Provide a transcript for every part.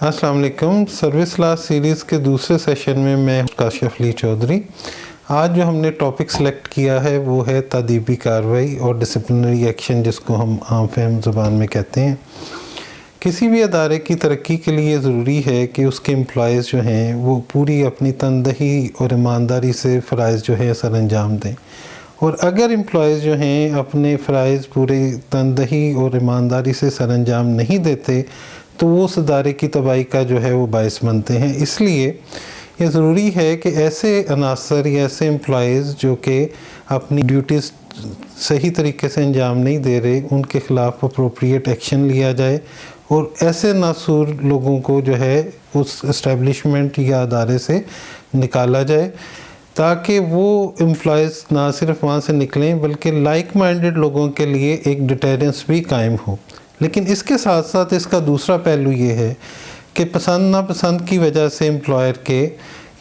अस्सलाम वालेकुम। Service law series के दूसरे सेशन में मैं काशिफ अली चौधरी। आज जो हमने टॉपिक सेलेक्ट किया है वो है तादीबी कार्रवाई और डिसिप्लिनरी एक्शन, जिसको हम आम फहम ज़ुबान में कहते हैं। किसी भी अदारे की तरक्की के लिए ज़रूरी है कि उसके एम्प्लॉयज़ जो हैं वो पूरी अपनी तनदही और ईमानदारी से फ़राइज़ जो है सर अंजाम दें, और अगर एम्प्लॉयज़ जो हैं अपने फ़राइज़ पूरे तनदही और ईमानदारी से सर अंजाम नहीं देते तो वो उस अदारे की तबाही का जो है वो बायस बनते हैं। इसलिए ये ज़रूरी है कि ऐसे अनासर या ऐसे एम्प्लॉयज़ जो कि अपनी ड्यूटीज़ सही तरीके से अंजाम नहीं दे रहे, उनके ख़िलाफ़ अप्रोप्रिएट एक्शन लिया जाए और ऐसे नासूर लोगों को जो है उस इस्टेब्लिशमेंट या अदारे से निकाला जाए, ताकि वो एम्प्लॉयज़ ना सिर्फ वहाँ से निकलें बल्कि लाइक माइंडेड लोगों के लिए एक डिटेरेंस भी कायम हो। लेकिन इसके साथ साथ इसका दूसरा पहलू ये है कि पसंद नापसंद की वजह से एम्प्लॉयर के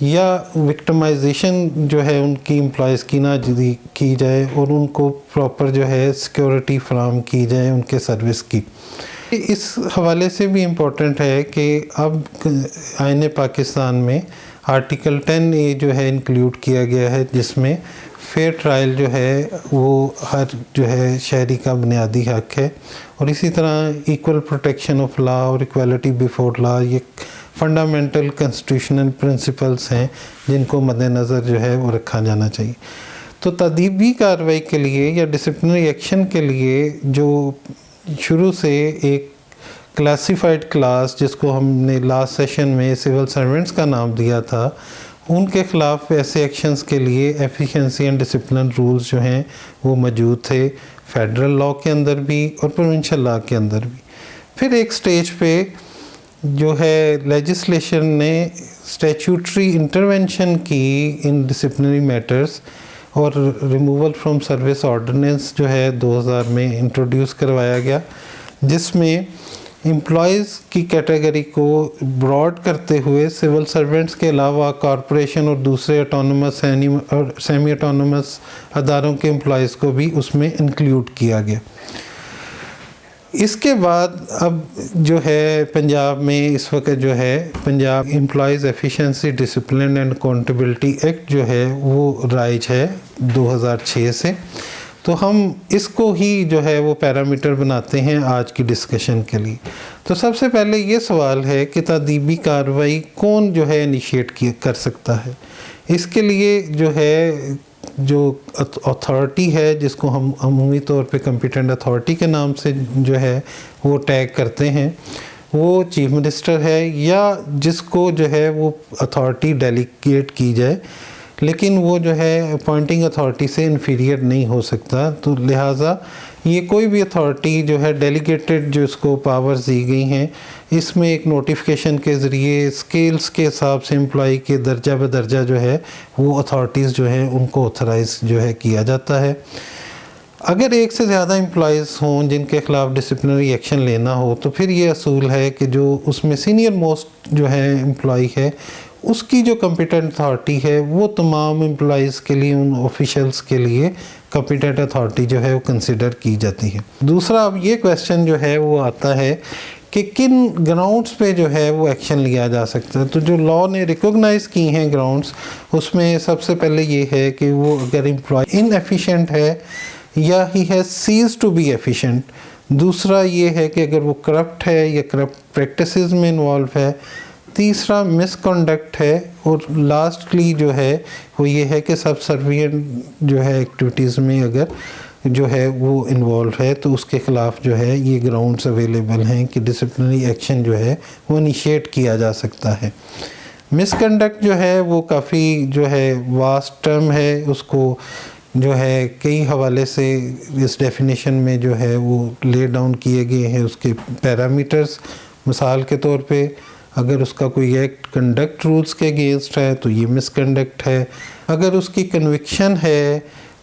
या विक्टिमाइजेशन जो है उनकी एम्प्लॉयज़ की ना की जाए और उनको प्रॉपर जो है सिक्योरिटी फराहम की जाए उनके सर्विस की। इस हवाले से भी इम्पोर्टेंट है कि अब आईन पाकिस्तान में आर्टिकल 10A जो है इंक्लूड किया गया है, जिसमें फेयर ट्रायल जो है वो हर जो है शहरी का बुनियादी हक है, और इसी तरह इक्वल प्रोटेक्शन ऑफ लॉ और इक्वालिटी बिफोर लॉ ये फंडामेंटल कॉन्स्टिट्यूशनल प्रिंसिपल्स हैं जिनको मद्देनज़र जो है वो रखा जाना चाहिए। तो तादीबी कार्रवाई के लिए या डिसिप्लिनरी एक्शन के लिए जो शुरू से एक क्लासिफाइड क्लास, जिसको हमने लास्ट सेशन में सिविल सर्वेंट्स का नाम दिया था, उनके ख़िलाफ़ ऐसे एक्शंस के लिए एफिशिएंसी एंड डिसिप्लिन रूल्स जो हैं वो मौजूद थे, फेडरल लॉ के अंदर भी और प्रोविंशियल लॉ के अंदर भी। फिर एक स्टेज पे जो है लेजिस्लेशन ने स्टैट्यूटरी इंटरवेंशन की इन डिसिप्लिनरी मैटर्स और रिमूवल फ्रॉम सर्विस ऑर्डिनेंस जो है 2000 में इंट्रोड्यूस करवाया गया, जिसमें एम्प्लॉयज़ की कैटेगरी को ब्रॉड करते हुए सिविल सर्वेंट्स के अलावा कॉरपोरेशन और दूसरे ऑटोनमस और सेमी ऑटोनमस अदारों के एम्प्लॉयज़ को भी उसमें इंक्लूड किया गया। इसके बाद अब जो है पंजाब में इस वक्त जो है Punjab employees efficiency discipline and accountability act जो है वो राइज है 2006 से। तो हम इसको ही जो है वो पैरामीटर बनाते हैं आज की डिस्कशन के लिए। तो सबसे पहले ये सवाल है कि तादीबी कार्रवाई कौन जो है इनिशिएट कर सकता है। इसके लिए जो है जो अथॉरिटी है, जिसको हम अमूमी तौर पे कॉम्पिटेंट अथॉरिटी के नाम से जो है वो टैग करते हैं, वो चीफ मिनिस्टर है या जिसको जो है वो अथॉरिटी डेलीगेट की जाए, लेकिन वो जो है अपॉइंटिंग अथॉरिटी से इन्फीरियर नहीं हो सकता। तो लिहाजा ये कोई भी अथॉरिटी जो है डेलीगेटेड जो इसको पावर्स दी गई हैं, इसमें एक नोटिफिकेशन के ज़रिए स्केल्स के हिसाब से एम्प्लॉई के दर्जा बदर्जा जो है वो अथॉरिटीज़ जो है उनको ऑथराइज जो है किया जाता है। अगर एक से ज़्यादा एम्प्लॉयज़ हों जिनके ख़िलाफ़ डिसिप्लिनरी एक्शन लेना हो, तो फिर ये असूल है कि जो उसमें सीनियर मोस्ट जो है एम्प्लॉई है उसकी जो कॉम्पिटेंट अथॉरिटी है वो तमाम एम्प्लॉयज़ के लिए, उन ऑफिशियल्स के लिए कॉम्पिटेंट अथॉरिटी जो है वो कंसिडर की जाती है। दूसरा, अब ये क्वेश्चन जो है वो आता है कि किन ग्राउंड्स पे जो है वो एक्शन लिया जा सकता है। तो जो लॉ ने रिकॉग्नाइज़ की हैं ग्राउंड्स, उसमें सबसे पहले ये है कि वो अगर एम्प्लॉय इनएफिशिएंट है या he has cease to be efficient. दूसरा ये है कि अगर वो करप्ट है या करप्ट प्रैक्टिसेस में इन्वॉल्व है। तीसरा मिसकंडक्ट है, और लास्टली जो है वो ये है कि सबसर्विएंट जो है एक्टिविटीज़ में अगर जो है वो इन्वॉल्व है, तो उसके ख़िलाफ़ जो है ये ग्राउंड्स अवेलेबल हैं कि डिसिप्लिनरी एक्शन जो है वो इनिशिएट किया जा सकता है। मिसकंडक्ट जो है वो काफ़ी जो है वास्ट टर्म है, उसको जो है कई हवाले से इस डेफिनेशन में जो है वो ले डाउन किए गए हैं उसके पैरामीटर्स। मिसाल के तौर पे अगर उसका कोई एक्ट कंडक्ट रूल्स के अगेंस्ट है तो ये मिसकंडक्ट है, अगर उसकी कन्विक्शन है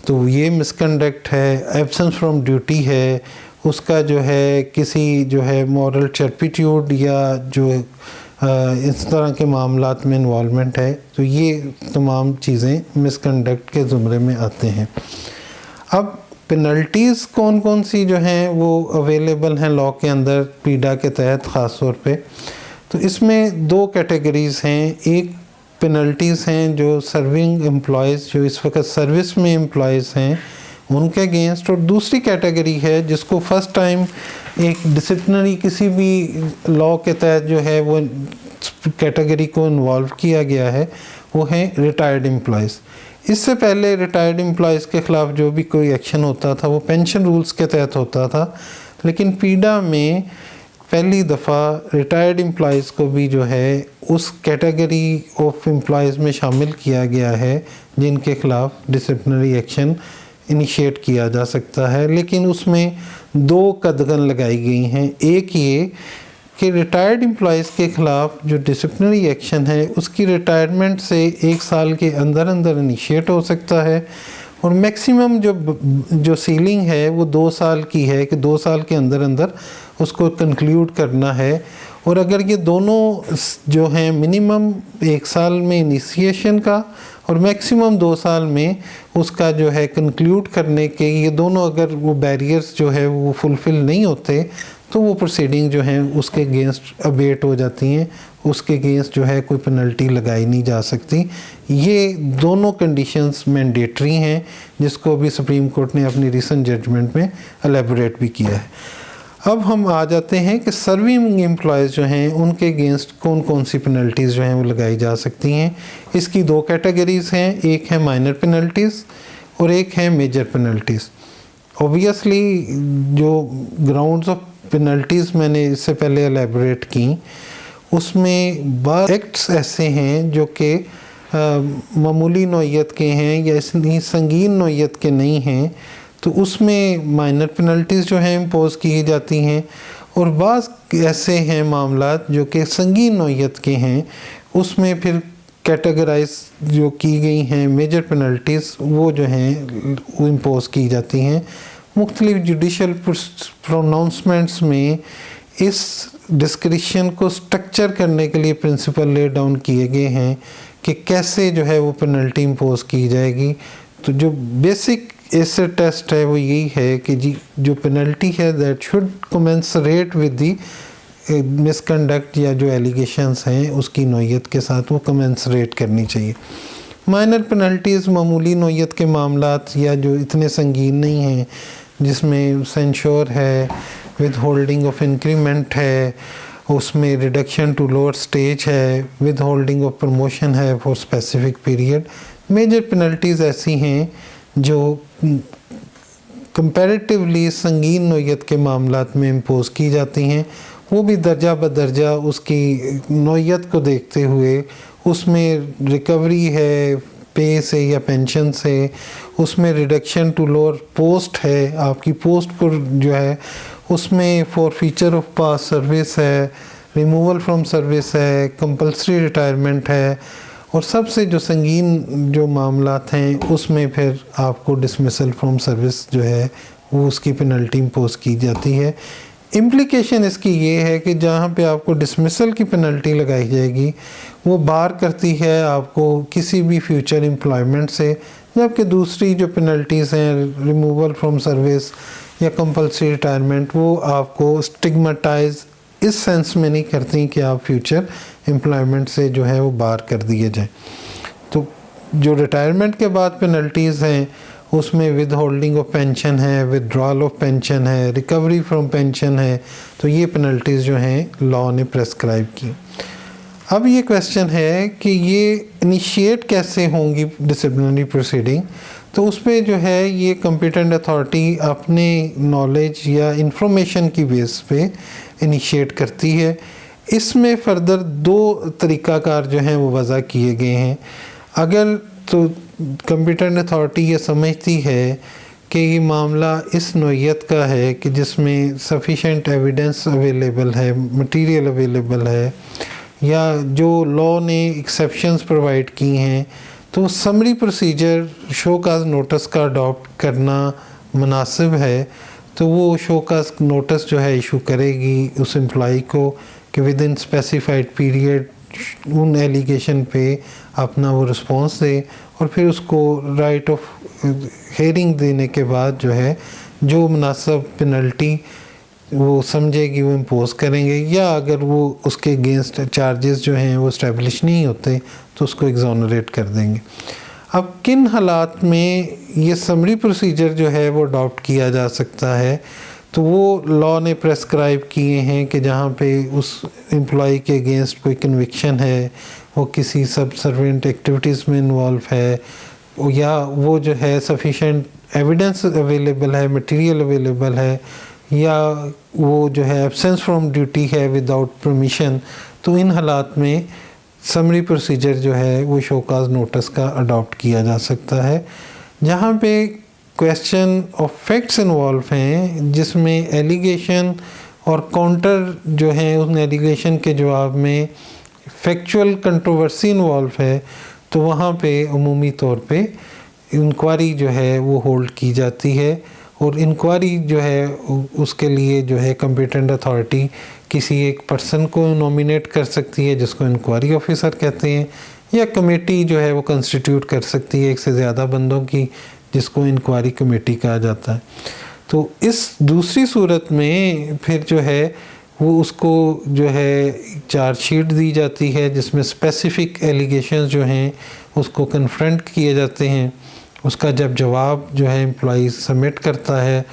तो ये मिसकंडक्ट है, एब्सेंस फ्रॉम ड्यूटी है, उसका जो है किसी जो है मॉरल टर्पिट्यूड या जो इस तरह के मामलात में इन्वॉल्वमेंट है, तो ये तमाम चीज़ें मिसकंडक्ट के ज़ुमरे में आते हैं। अब पेनल्टीज़ कौन कौन सी जो हैं वो अवेलेबल हैं लॉ के अंदर पीडा के तहत ख़ास तौर पे। तो इसमें दो कैटेगरीज़ हैं, एक पेनल्टीज़ हैं जो सर्विंग एम्प्लॉयज़ जो इस वक्त सर्विस में एम्प्लॉयज़ हैं उनके अगेंस्ट, और दूसरी कैटेगरी है जिसको फर्स्ट टाइम एक डिसिप्लिनरी किसी भी लॉ के तहत जो है वो कैटेगरी को इन्वॉल्व किया गया है, वो है रिटायर्ड एम्प्लॉयज़। इससे पहले रिटायर्ड एम्प्लॉयज़ के ख़िलाफ़ जो भी कोई एक्शन होता था वो पेंशन रूल्स के तहत होता था, लेकिन पीडा में पहली दफ़ा रिटायर्ड एम्प्लॉयज़ को भी जो है उस कैटेगरी ऑफ एम्प्लॉयज़ में शामिल किया गया है जिनके ख़िलाफ़ डिसिप्लिनरी एक्शन इनिशिएट किया जा सकता है। लेकिन उसमें दो कदगन लगाई गई हैं। एक ये कि रिटायर्ड एम्प्लॉयज़ के ख़िलाफ़ जो डिसिप्लिनरी एक्शन है उसकी रिटायरमेंट से 1 साल के अंदर अंदर इनिशिएट हो सकता है, और मैक्सिमम जो सीलिंग है वो 2 साल की है कि 2 साल के अंदर अंदर उसको कंक्लूड करना है। और अगर ये दोनों जो हैं मिनिमम 1 साल में इनिशिएशन का और मैक्सिमम 2 साल में उसका जो है कंक्लूड करने के, ये दोनों अगर वो बैरियर्स जो है वो फुलफ़िल नहीं होते तो वो प्रोसीडिंग जो है उसके अगेंस्ट अबेट हो जाती हैं, उसके अगेंस्ट जो है कोई पेनल्टी लगाई नहीं जा सकती। ये दोनों कंडीशंस मैंडेटरी हैं जिसको भी सुप्रीम कोर्ट ने अपनी रिसेंट जजमेंट में एलेबोरेट भी किया है। अब हम आ जाते हैं कि सर्विंग एम्प्लॉयज़ जो हैं उनके अगेंस्ट कौन कौन सी पेनल्टीज़ जो हैं वो लगाई जा सकती हैं। इसकी दो कैटेगरीज़ हैं, एक है माइनर पेनल्टीज़ और एक है मेजर पेनल्टीज़। ऑब्वियसली जो ग्राउंड्स ऑफ पेनल्टीज़ मैंने इससे पहले एलेबोरेट की, उसमें बाद एक्ट्स ऐसे हैं जो कि मामूली नौइयत के हैं या इतनी संगीन नौइयत के नहीं हैं, तो उसमें माइनर पेनल्टीज़ जो हैं इम्पोज़ की जाती हैं। और बाज़ ऐसे हैं मामलात जो कि संगीन नौइयत के हैं, उसमें फिर कैटेगराइज जो की गई हैं मेजर पेनल्टीज़ वो जो हैं वो इम्पोज़ की जाती हैं। मुख्तलिफ जुडिशल प्रोनाउंसमेंट्स में इस डिस्क्रिशन को स्ट्रक्चर करने के लिए प्रिंसिपल ले डाउन किए गए हैं कि कैसे जो है वो पेनल्टी इम्पोज़ की जाएगी। तो जो बेसिक ऐसे टेस्ट है वो यही है कि जी जो पेनल्टी है that should commensurate with the misconduct या जो एलिगेशंस हैं उसकी नौइयत के साथ वो कमेंसरेट करनी चाहिए। माइनर पेनल्टीज़ मामूली नौइयत के मामलात या जो इतने संगीन नहीं हैं, जिसमें सेंश्योर है, विद होल्डिंग ऑफ इंक्रीमेंट है, उसमें रिडक्शन टू लोअर स्टेज है, विद होल्डिंग ऑफ प्रमोशन है for specific period. Major penalties ऐसी हैं जो कंपैरेटिवली संगीन नौइयत के मामलात में इम्पोज़ की जाती हैं, वो भी दर्जा बदर्जा उसकी नौइयत को देखते हुए उसमें रिकवरी है पे से या पेंशन से, उसमें रिडक्शन टू लोअर पोस्ट है, आपकी पोस्ट को जो है उसमें for feature of pass service है, रिमूवल फ्रॉम सर्विस है, कंपल्सरी रिटायरमेंट है, और सबसे जो संगीन जो मामलात हैं उसमें फिर आपको डिसमिसल फ्रॉम सर्विस जो है वो उसकी पेनल्टी इम्पोज की जाती है। इम्प्लीकेशन इसकी ये है कि जहाँ पे आपको डिसमिसल की पेनल्टी लगाई जाएगी वो बार करती है आपको किसी भी फ्यूचर एम्प्लॉयमेंट से, जबकि दूसरी जो पेनल्टीज़ हैं रिमूवल फ्रॉम सर्विस या कंपल्सरी रिटायरमेंट वो आपको स्टिग्मेटाइज इस सेंस में नहीं करती कि आप फ्यूचर एम्प्लॉयमेंट से जो है वो बार कर दिए जाएं। तो जो रिटायरमेंट के बाद पेनल्टीज़ हैं उसमें विद होल्डिंग ऑफ पेंशन है, विदड्रॉल ऑफ पेंशन है, रिकवरी फ्रॉम पेंशन है, तो ये पेनल्टीज़ जो हैं लॉ ने प्रेस्क्राइब की। अब ये क्वेश्चन है कि ये इनिशिएट कैसे होंगी डिसिप्लिनरी प्रोसीडिंग, तो उस पर जो है ये कॉम्पिटेंट अथॉरिटी अपने नॉलेज या इंफॉर्मेशन की बेस पे इनिशिएट करती है। इसमें फर्दर 2 तरीक़ाकार जो हैं वो वज़ा किए गए हैं। अगर तो कॉम्पिटेंट अथॉरिटी ये समझती है कि ये मामला इस नौइयत का है कि जिसमें सफिशेंट एविडेंस अवेलेबल है, मटेरियल अवेलेबल है, या जो लॉ ने एक्सेप्शंस प्रोवाइड की हैं, तो summary procedure show cause notice का अडॉप्ट करना मुनासिब है, तो वो शो काज नोटिस जो है इशू करेगी उस एम्प्लॉई को कि विद इन स्पेसिफाइड पीरियड उन एलिगेशन पे अपना वो रिस्पॉन्स दे, और फिर उसको राइट ऑफ हेयरिंग देने के बाद जो है जो मुनासिब पेनल्टी वो समझेगी वो इम्पोज करेंगे, या अगर वो उसके अगेंस्ट चार्जेस जो हैं वो इस्टेब्लिश नहीं होते तो उसको एग्जोनरेट कर देंगे। अब किन हालात में ये समरी प्रोसीजर जो है वो अडॉप्ट किया जा सकता है, तो वो लॉ ने प्रेस्क्राइब किए हैं कि जहाँ पे उस एम्प्लॉय के अगेंस्ट कोई कन्विक्शन है, वो किसी सबसर्वेंट एक्टिविटीज़ में इन्वॉल्व है, या वो जो है सफिशेंट एविडेंस अवेलेबल है, मटेरियल अवेलेबल है, या वो जो है एब्सेंस फ्रॉम ड्यूटी है विदाउट परमिशन, तो इन हालात में समरी प्रोसीजर जो है वो शोकाज नोटिस का अडॉप्ट किया जा सकता है। जहाँ पे क्वेश्चन ऑफ फैक्ट्स इन्वॉल्व हैं, जिसमें एलिगेशन और काउंटर जो है उन एलिगेशन के जवाब में फैक्चुअल कंट्रोवर्सी इन्वॉल्व है, तो वहाँ पे अमूमी तौर पे इंक्वायरी जो है वो होल्ड की जाती है। और इंक्वायरी जो है उसके लिए जो है कॉम्पिटेंट अथॉरिटी किसी एक पर्सन को नॉमिनेट कर सकती है जिसको इंक्वायरी ऑफिसर कहते हैं, या कमेटी जो है वो कंस्टिट्यूट कर सकती है एक से ज़्यादा बंदों की, जिसको इंक्वायरी कमेटी कहा जाता है। तो इस दूसरी सूरत में फिर जो है वो उसको जो है चार्जशीट दी जाती है जिसमें स्पेसिफिक एलिगेशंस जो हैं उसको कन्फ्रंट किए जाते हैं। उसका जब जवाब जो है एम्प्लॉई सबमिट करता है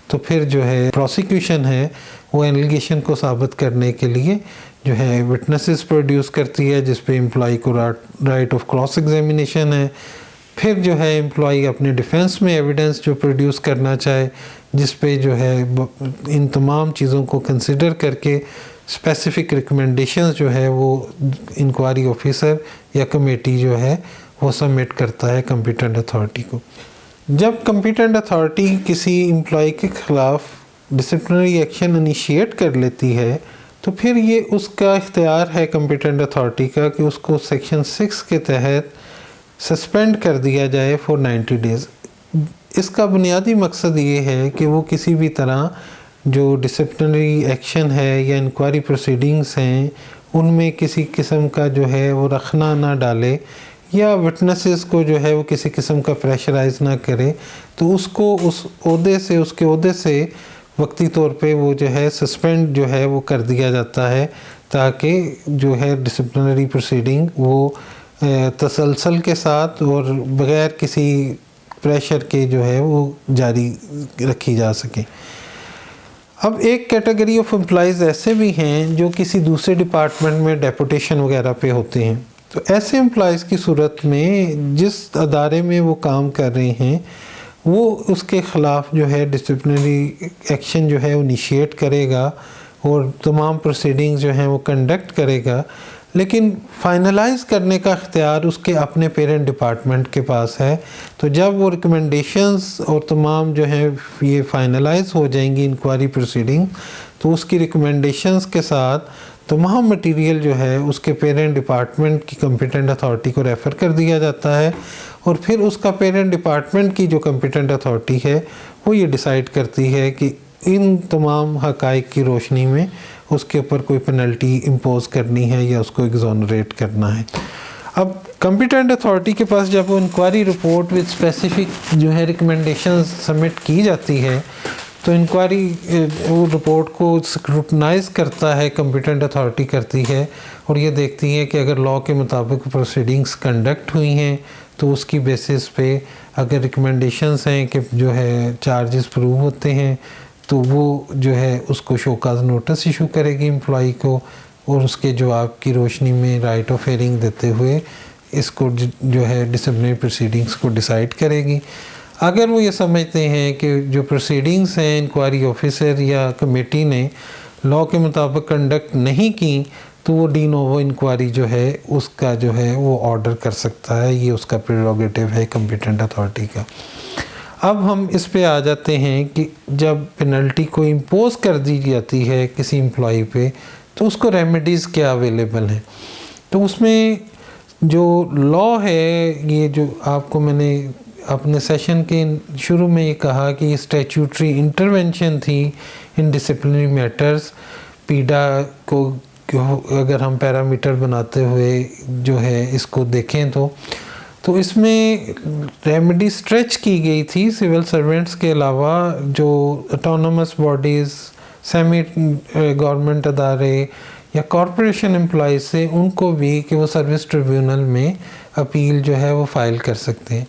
तो फिर जो है प्रोसिक्यूशन है वो एलिगेशन को साबित करने के लिए जो है विटनेसेस प्रोड्यूस करती है, जिस पे एम्प्लॉई को राइट ऑफ क्रॉस एग्जामिनेशन है। फिर जो है एम्प्लॉई अपने डिफेंस में एविडेंस जो प्रोड्यूस करना चाहे, जिस पे जो है इन तमाम चीज़ों को कंसिडर करके स्पेसिफिक रिकमेंडेशंस जो है वो इंक्वायरी ऑफिसर या कमेटी जो है वो सबमिट करता है कॉम्पिटेंट अथॉरिटी को। जब कॉम्पिटेंट अथॉरिटी किसी एम्प्लॉय के ख़िलाफ़ डिसिप्लिनरी एक्शन इनिशिएट कर लेती है तो फिर ये उसका इख्तियार है कॉम्पिटेंट अथॉरिटी का कि उसको सेक्शन 6 के तहत सस्पेंड कर दिया जाए फॉर 90 डेज़। इसका बुनियादी मकसद ये है कि वो किसी भी तरह जो डिसिप्लिनरी एक्शन है या इंक्वायरी प्रोसीडिंग्स हैं उनमें किसी किस्म का जो है वो रखना ना डाले, या विटनेसेस को जो है वो किसी किस्म का प्रेशराइज ना करे, तो उसको उस ओहदे से उसके ओहदे से वक्ती तौर पे वो जो है सस्पेंड जो है वो कर दिया जाता है, ताकि जो है डिसिप्लिनरी प्रोसीडिंग वो तसलसल के साथ और बग़ैर किसी प्रेशर के जो है वो जारी रखी जा सके। अब एक कैटेगरी ऑफ एम्प्लॉइज़ ऐसे भी हैं जो किसी दूसरे डिपार्टमेंट में डेपुटेशन वगैरह पे होते हैं, तो ऐसे एम्प्लॉइज़ की सूरत में जिस अदारे में वो काम कर रहे हैं वो उसके ख़िलाफ़ जो है डिसिप्लिनरी एक्शन जो है वो इनिशिएट करेगा और तमाम प्रोसीडिंग्स जो हैं वो कंडक्ट करेगा, लेकिन फाइनलाइज़ करने का इख्तियार उसके अपने पेरेंट डिपार्टमेंट के पास है। तो जब वो रिकमेंडेशंस और तमाम जो हैं ये फाइनलाइज़ हो जाएंगी इंक्वायरी प्रोसीडिंग, तो उसकी रिकमेंडेशंस के साथ तमाम मटेरियल जो है उसके पेरेंट डिपार्टमेंट की कॉम्पिटेंट अथॉरिटी को रेफ़र कर दिया जाता है, और फिर उसका पेरेंट डिपार्टमेंट की जो कॉम्पिटेंट अथॉरिटी है वो ये डिसाइड करती है कि इन तमाम हक़ाइक़ की रोशनी में उसके ऊपर कोई पेनल्टी इम्पोज करनी है या उसको एग्जोनरेट करना है। अब कॉम्पिटेंट अथॉरिटी के पास जब वो इंक्वायरी रिपोर्ट विद स्पेसिफिक जो है रिकमेंडेशंस सबमिट की जाती है, तो इंक्वायरी वो रिपोर्ट को स्क्रूटनाइज करता है, कॉम्पिटेंट अथॉरिटी करती है और ये देखती है कि अगर लॉ के मुताबिक प्रोसीडिंग्स कंडक्ट हुई हैं तो उसकी बेसिस पे अगर रिकमेंडेशंस हैं कि जो है चार्जेस प्रूव होते हैं तो वो जो है उसको शोकाज नोटिस इशू करेगी एम्प्लॉई को, और उसके जवाब की रोशनी में राइट ऑफ हेयरिंग देते हुए इसको जो है डिसिप्लिनरी प्रोसीडिंग्स को डिसाइड करेगी। अगर वो ये समझते हैं कि जो प्रोसीडिंग्स हैं इंक्वायरी ऑफिसर या कमेटी ने लॉ के मुताबिक कंडक्ट नहीं की, तो वो डी नोवो इंक्वायरी जो है उसका जो है वो ऑर्डर कर सकता है। ये उसका प्रेरोगेटिव है कॉम्पिटेंट अथॉरिटी का। अब हम इस पे आ जाते हैं कि जब पेनल्टी को इम्पोज कर दी जाती है किसी एम्प्लॉई पे, तो उसको रेमेडीज़ क्या अवेलेबल हैं। तो उसमें जो लॉ है, ये जो आपको मैंने अपने सेशन के शुरू में ये कहा कि ये स्टैट्यूटरी इंटरवेंशन थी इन डिसिप्लिनरी मैटर्स। पीडा को अगर हम पैरामीटर बनाते हुए जो है इसको देखें तो इसमें रेमेडी स्ट्रेच की गई थी सिविल सर्वेंट्स के अलावा जो ऑटोनोमस बॉडीज़ सेमी गवर्नमेंट अदारे या कॉरपोरेशन एम्प्लॉइज से, उनको भी कि वो सर्विस ट्रिब्यूनल में अपील जो है वो फ़ाइल कर सकते हैं।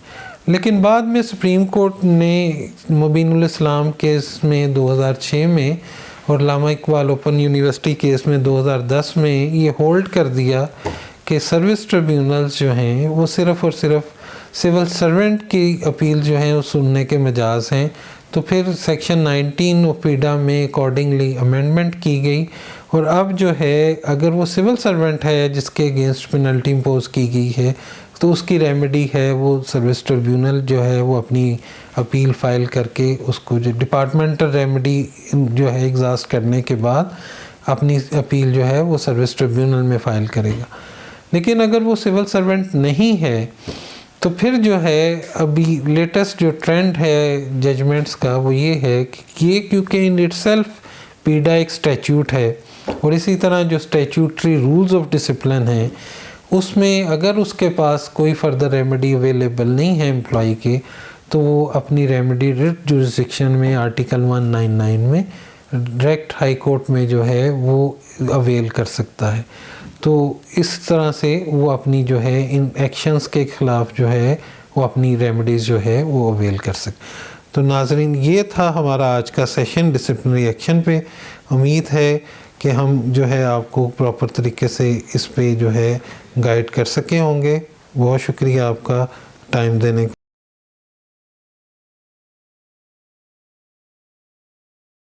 लेकिन बाद में सुप्रीम कोर्ट ने मुबीनुल इस्लाम केस में 2006 में और Allama Iqbal open university case में 2010 में ये होल्ड कर दिया कि सर्विस ट्रिब्यूनल्स जो हैं वो सिर्फ़ और सिर्फ सिविल सर्वेंट की अपील जो है वो सुनने के मजाज हैं। तो फिर सेक्शन 19 ऑफ पीडा में अकॉर्डिंगली अमेंडमेंट की गई, और अब जो है अगर वो सिविल सर्वेंट है जिसके अगेंस्ट पेनल्टी इम्पोज की गई है, तो उसकी रेमेडी है वो सर्विस ट्रिब्यूनल जो है वो अपनी अपील फ़ाइल करके उसको जो डिपार्टमेंटल रेमेडी जो है एग्जॉस्ट करने के बाद अपनी अपील जो है वो सर्विस ट्रिब्यूनल में फ़ाइल करेगा। लेकिन अगर वो सिविल सर्वेंट नहीं है तो फिर जो है अभी लेटेस्ट जो ट्रेंड है जजमेंट्स का वो ये है कि ये क्योंकि इन इटसेल्फ पीडा एक स्टैट्यूट है, और इसी तरह जो स्टैट्यूटरी रूल्स ऑफ डिसिप्लिन हैं उसमें अगर उसके पास कोई फर्दर रेमेडी अवेलेबल नहीं है एम्प्लॉय के, तो वो अपनी रेमेडी रिट जुरिस्डिक्शन में आर्टिकल 199 में डायरेक्ट हाई कोर्ट में जो है वो अवेल कर सकता है। तो इस तरह से वो अपनी जो है इन एक्शंस के ख़िलाफ़ जो है वो अपनी रेमेडीज़ जो है वो अवेल कर सकते। तो नाज़रीन, ये था हमारा आज का सेशन डिसिप्लिनरी एक्शन पे। उम्मीद है कि हम जो है आपको प्रॉपर तरीके से इस पे जो है गाइड कर सके होंगे। बहुत शुक्रिया आपका टाइम देने